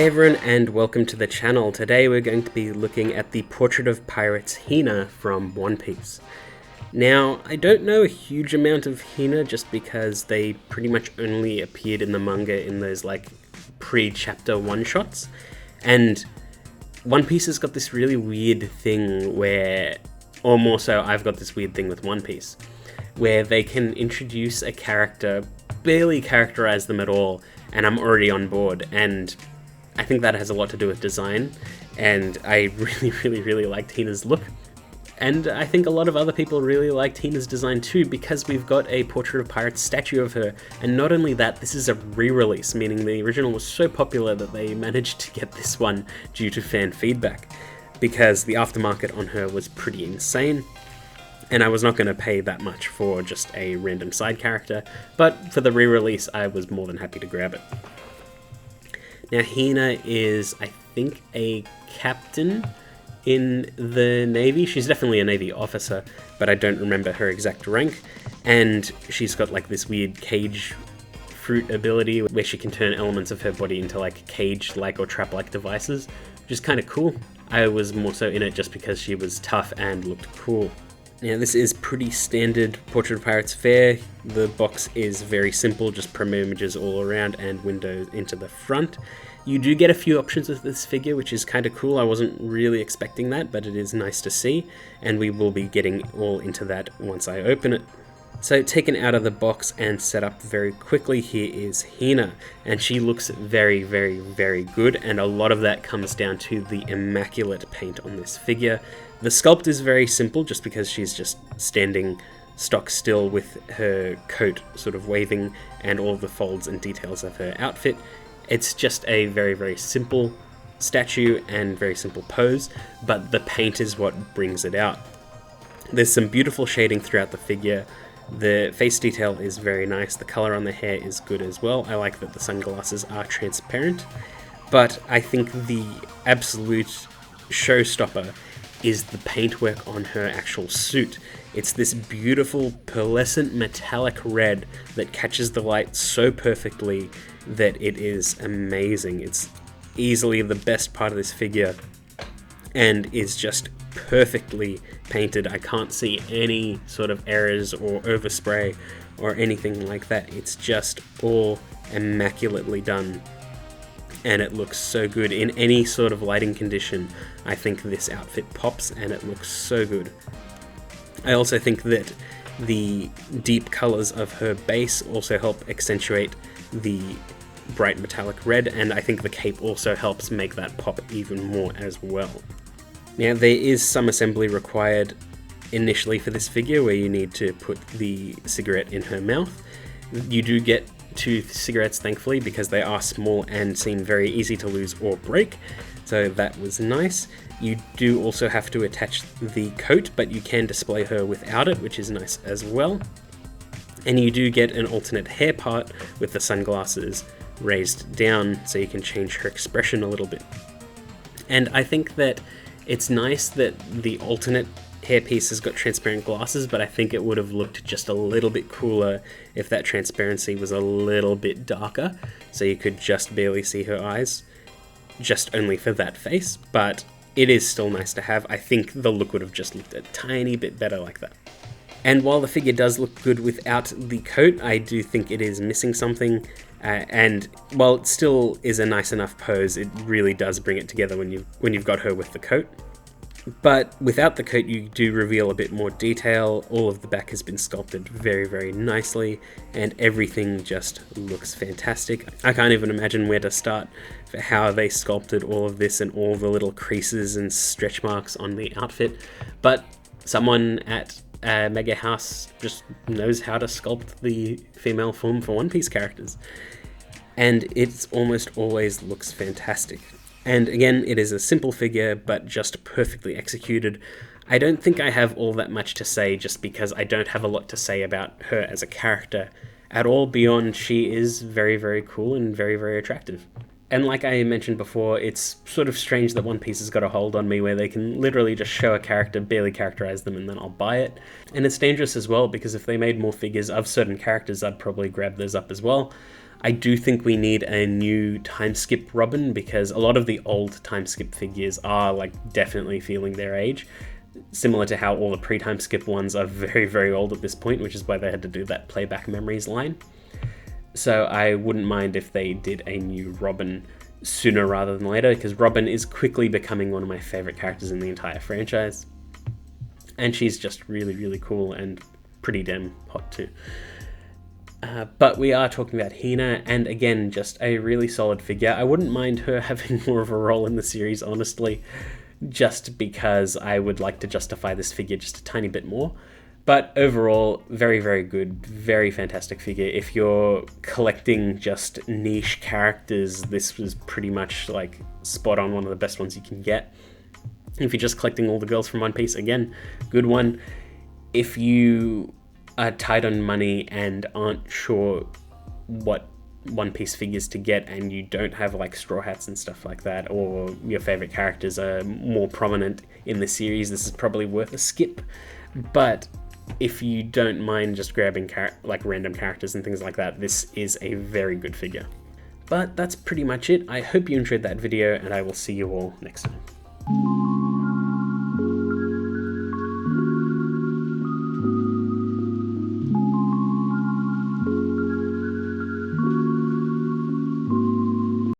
Hey everyone, and welcome to the channel. Today we're going to be looking at the Portrait of Pirates Hina from One Piece. Now, I don't know a huge amount of Hina just because they pretty much only appeared in the manga in those pre-chapter one-shots, and One Piece has got this really weird thing where, or more so, I've got this weird thing with One Piece, where they can introduce a character, barely characterize them at all, and I'm already on board, and I think that has a lot to do with design, and I really liked Hina's look. And I think a lot of other people really liked Hina's design too, because we've got a Portrait of Pirates statue of her, and not only that, this is a re-release, meaning the original was so popular that they managed to get this one due to fan feedback, because the aftermarket on her was pretty insane, and I was not going to pay that much for just a random side character, but for the re-release I was more than happy to grab it. Now, Hina is, I think, a captain in the Navy. She's definitely a Navy officer, but I don't remember her exact rank. And she's got this weird cage fruit ability where she can turn elements of her body into cage-like or trap-like devices, which is kind of cool. I was more so in it just because she was tough and looked cool. Now, this is pretty standard Portrait of Pirates fare. The box is very simple, just promo images all around and windows into the front. You do get a few options with this figure, which is kind of cool. I wasn't really expecting that, but it is nice to see, and we will be getting all into that once I open it. So, taken out of the box and set up very quickly, here is Hina, and she looks very good, and a lot of that comes down to the immaculate paint on this figure. The sculpt is very simple, just because she's just standing stock still with her coat sort of waving and all the folds and details of her outfit. It's just a very simple statue and very simple pose, but the paint is what brings it out. There's some beautiful shading throughout the figure. The face detail is very nice. The color on the hair is good as well. I like that the sunglasses are transparent, but I think the absolute showstopper is the paintwork on her actual suit. It's this beautiful pearlescent metallic red that catches the light so perfectly that it is amazing. It's easily the best part of this figure and is just perfectly painted. I can't see any sort of errors or overspray or anything like that. It's just all immaculately done, and it looks so good in any sort of lighting condition. I think this outfit pops and it looks so good. I also think that the deep colors of her base also help accentuate the bright metallic red, and I think the cape also helps make that pop even more as well. Now, there is some assembly required initially for this figure where you need to put the cigarette in her mouth. You do get 2 cigarettes, thankfully, because they are small and seem very easy to lose or break, so that was nice. You do also have to attach the coat, but you can display her without it, which is nice as well. And you do get an alternate hair part with the sunglasses raised down, so you can change her expression a little bit. And I think that it's nice that the alternate hairpiece has got transparent glasses, but I think it would have looked just a little bit cooler if that transparency was a little bit darker, so you could just barely see her eyes, just only for that face, but it is still nice to have. I think the look would have just looked a tiny bit better like that. And while the figure does look good without the coat, I do think it is missing something, and while it still is a nice enough pose, it really does bring it together when you've got her with the coat. But without the coat, you do reveal a bit more detail. All of the back has been sculpted very nicely, and everything just looks fantastic. I can't even imagine where to start for how they sculpted all of this and all the little creases and stretch marks on the outfit, but someone at Mega House just knows how to sculpt the female form for One Piece characters, and it almost always looks fantastic. And again, it is a simple figure, but just perfectly executed. I don't think I have all that much to say, just because I don't have a lot to say about her as a character at all, beyond she is very cool and very attractive. And like I mentioned before, it's sort of strange that One Piece has got a hold on me where they can literally just show a character, barely characterize them, and then I'll buy it. And it's dangerous as well, because if they made more figures of certain characters, I'd probably grab those up as well. I do think we need a new time skip Robin, because a lot of the old time skip figures are like definitely feeling their age, similar to how all the pre-time skip ones are very, very old at this point, which is why they had to do that playback memories line. So I wouldn't mind if they did a new Robin sooner rather than later, because Robin is quickly becoming one of my favorite characters in the entire franchise. And she's just really, really cool and pretty damn hot too. But we are talking about Hina, and again, just a really solid figure. I wouldn't mind her having more of a role in the series, honestly, just because I would like to justify this figure just a tiny bit more. But overall, very, very good, very fantastic figure. If you're collecting just niche characters, this was pretty much like spot on, one of the best ones you can get. If you're just collecting all the girls from One Piece, again, good one. If you are tight on money and aren't sure what One Piece figures to get, and you don't have like Straw Hats and stuff like that, or your favorite characters are more prominent in the series, this is probably worth a skip. But if you don't mind just grabbing like random characters and things like that, this is a very good figure. But that's pretty much it. I hope you enjoyed that video, and I will see you all next time.